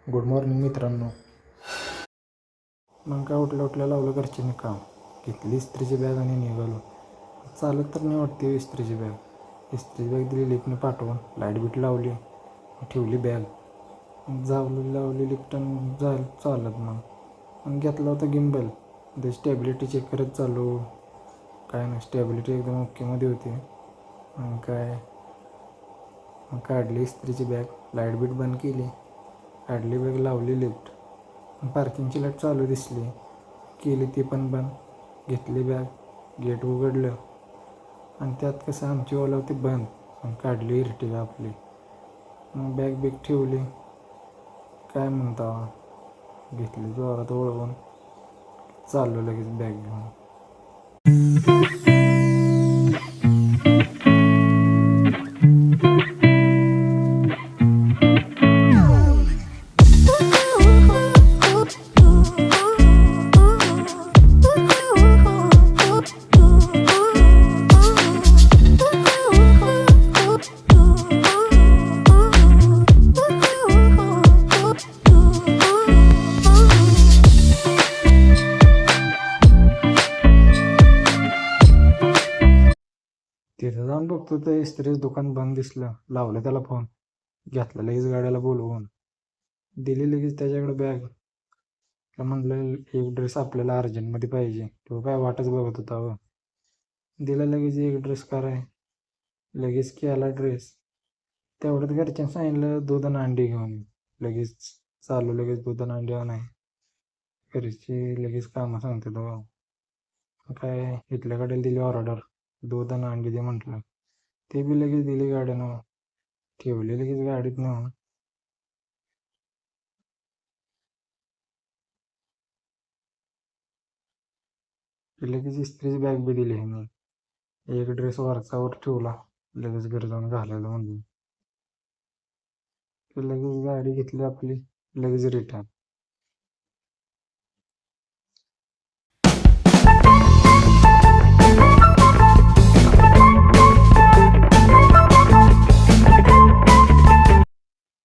Good morning मित्रांनो. मग काय उठल्या लावलं घरच्यांनी काम, घेतली इस्त्रीची बॅग आणि निघालो. चालत तर नाही वाटते इस्त्रीची बॅग दिली लिफ्टने पाठवून, लाईट बीट लावली, ठेवली बॅग, लावली लिफ्टन झालं चालत. मग घेतला होता गिम्बल, ते स्टेबिलिटी चेक करत चालू. काय नाही, स्टेबिलिटी एकदम ओकेमध्ये होती. मग काढली इस्त्रीची बॅग, लाईट बीट बंद केली, काढली बॅग, लावली लिफ्ट. पार्किंगची लाईट चालू दिसली, केली ती पण बंद. घेतली बॅग, गेट उघडलं आणि त्यात कसं आमची ओला होती बंद. मग काढली इर्टिगा आपली, मग बॅग ठेवली. काय म्हणता, घेतली जोरात वळवून, चाललो लगेच बॅग घेऊन. तिथं जाऊन बघतो तर इस्त्रीचं दुकान बंद दिसलं. लावलं त्याला फोन, घेतला लगेच गाड्याला बोलवून, दिली लगेच त्याच्याकडे बॅग. म्हणलं एक ड्रेस आपल्याला अर्जंटमध्ये पाहिजे, तो काय वाटच बघत होता. दिला लगेच एक ड्रेस कराय, लगेच केला ड्रेस. तेवढ्यात घरच्यांनी सांगितलं दूध आणि अंडी घेऊन ये. लगेच दूध आणि अंडी नाही, घरची लगेच कामं सांगते तो. काय इथल्या गाड्याला दिली ऑर्डर, दूध आणि अंडी दे म्हटलं, ते बी लगेच दिली गाड्यानं, ठेवली लगेच गाडीत नेऊन. लगेच इस्त्रीची बॅग बी दिली ह्याने, एक ड्रेस वरचावर ठेवला, लगेच घरी जाऊन घालायला म्हणून. लगेच गाडी घेतली आपली, लगेच रिटर्न.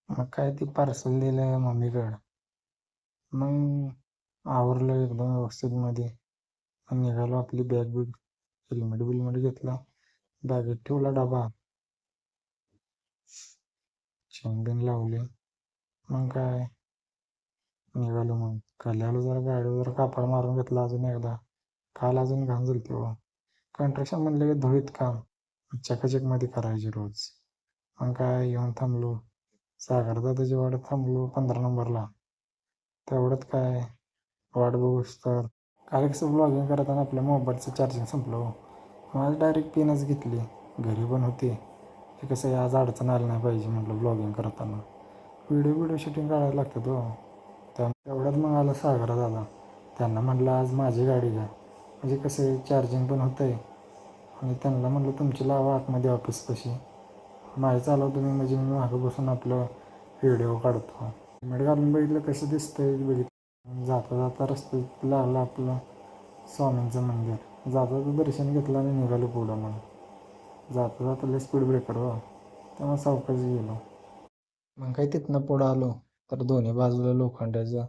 मग काय ती पार्सल दिलं मम्मीकडं. मग आवरलं एकदम व्यवस्थित मध्ये, निघालो. आपली बॅग हेल्मेट घेतला, बॅगेत ठेवला डबा, शेंगदाण लावले. मग काय निघालो. मग खाली आलो, जरा गाडीवर कापड मारून घेतला अजून एकदा, काल अजून घाण झाली तेव्हा. कन्स्ट्रक्शन म्हणलं की धुळीत काम, चकाचकमध्ये करायचे रोज. मग काय येऊन थांबलो, सागरदादाच्या वाड्यात थांबलो 15 नंबरला. तेवढ्यात काय वाट बघूस तर काल कसं ब्लॉगिंग करताना आपल्या मोबाईलचं चार्जिंग संपलं. माझं डायरेक्ट पिनच घेतली, घरी पण होती. ते कसं आज अडचण आली नाही पाहिजे म्हटलं ब्लॉगिंग करताना, व्हिडिओ शूटिंग काढायला लागतं तो. तेवढ्यात मग आला सागरदादा. त्यांना म्हटलं आज माझी गाडी घ्या, म्हणजे कसं चार्जिंग पण होतं आहे. आणि त्यांना म्हटलं तुमची लावा आतमध्ये ऑफिसपाशी, माझं चालव तुम्ही, म्हणजे मी मागं बसून आपलं व्हिडिओ काढतो. हेल्मेट घालून बघितलं कसं दिसतंय बघितलं. जाता रस्त्यात लागलं आपलं स्वामींचं मंदिर, जाता दर्शन घेतलं आणि निघालो पुढं. मग जाता लय स्पीड ब्रेकर तेव्हा सावकाश गेलो. मग काय तिथनं पुढं आलो तर दोन्ही बाजूला लोखंडाचं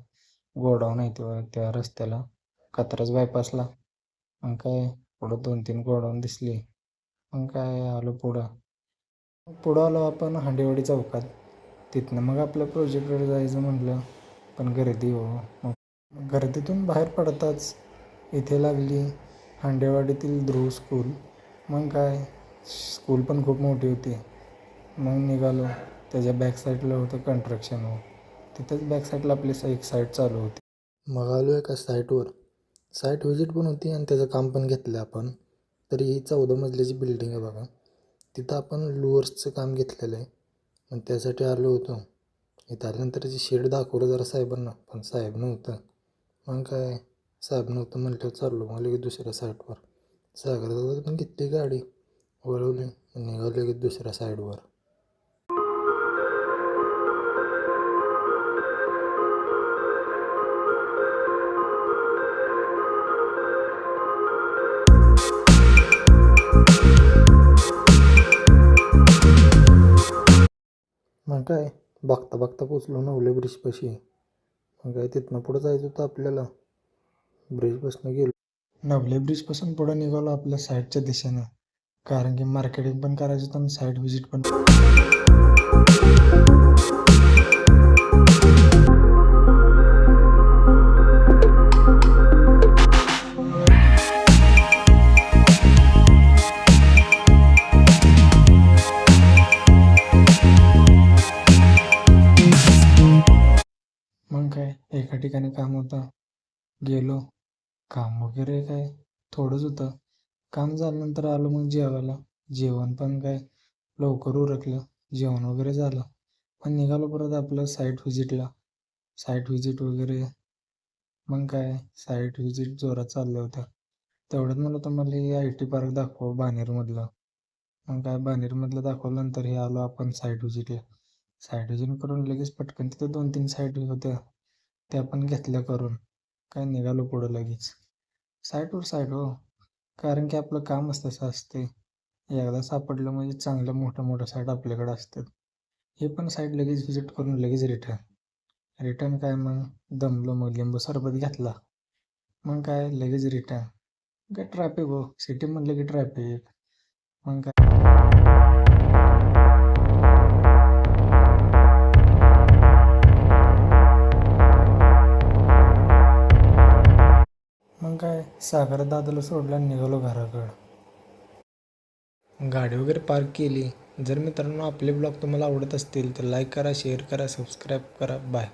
गोडाऊन आहे तेव्हा त्या रस्त्याला, कात्रज बायपासला. मग काय पुढं 2-3 गोडाऊन दिसली. मग काय आलो पुढं आलो आपण हांडेवाडी चौकात. तिथनं मग आपल्या प्रोजेक्टवर जायचं म्हटलं, पण गर्दी मग गर्दीतून बाहेर पडताच इथे लागली हांडेवाडीतील ध्रुव स्कूल. मग काय स्कूल पण खूप मोठी होती. मग निघालो, त्याच्या बॅक साईडला होतं कन्स्ट्रक्शन, तिथंच बॅक साईडला आपली एक साईट चालू होती. मग आलो एका साईटवर, साईट व्हिजिट पण होती आणि त्याचं काम पण घेतलं आपण. तरी ही 14 मजल्याची बिल्डिंग आहे बघा. तिथं आपण लुअर्सचं काम घेतलेलं आहे. मग त्यासाठी आलो होतो. इथं आल्यानंतर त्याची शेड दाखवलं जरा साहेबांना, पण साहेब नव्हतं. मग काय साहेब नव्हतं म्हटलं चाललो मग लगेच दुसऱ्या साईडवर. सागरदादा पण घेतली गाडी, वळवली, निघालो लगेच दुसऱ्या साईडवर. मग काय बघता बघता पोचलो नवले ब्रिजपाशी. मग काय तिथनं पुढं जायचं होतं आपल्याला. ब्रिजपासून गेलो. नवले ब्रिजपासून पुढं निघालो आपल्या साईडच्या दिशेनं, कारण की मार्केटिंग पण करायचं होतं आणि साईट व्हिजिट पण. मग काय एका ठिकाणी काम होतं, गेलो. काम वगैरे काय थोडंच होतं. काम झाल्यानंतर आलो मग जेवायला. जेवण पण काय लवकर उरकलं. जेवण वगैरे झालं. पण निघालो परत आपलं साईट व्हिजिटला. साईट व्हिजिट वगैरे मग काय साईट व्हिजिट जोरात चाललं होतं. तेवढ्यात मला तुम्हाला IT पार्क दाखवा बानेरमधलं. मग काय बानेरमधलं दाखवल्यानंतर हे आलो आपण साईट व्हिजिटला. साईट व्हिजिट करून लगेच पटकन तिथं 2-3 साईट होत्या, त्या पण घेतल्या करून. काय निघालो पुढं लगेच. साईटवर साईट हो, कारण की आपलं कामच तसं असते. एकदा सापडलं म्हणजे चांगलं मोठं मोठं साईट आपल्याकडे असतात. हे पण साईट लगेच व्हिजिट करून लगेच रिटर्न काय मग दमलो, मग लिंबू सरबत घेतला. मग काय लगेच रिटर्न. काय ट्रॅफिक हो, सिटी म्हणलं की ट्रॅफिक. मग काय सागर दादाला सोडला आणि निघालो घराकडं. गाडी वगैरे पार्क केली. जर मित्रांनो आपले ब्लॉग तुम्हाला आवडत असतील तर लाईक करा, शेअर करा, सबस्क्राईब करा. बाय.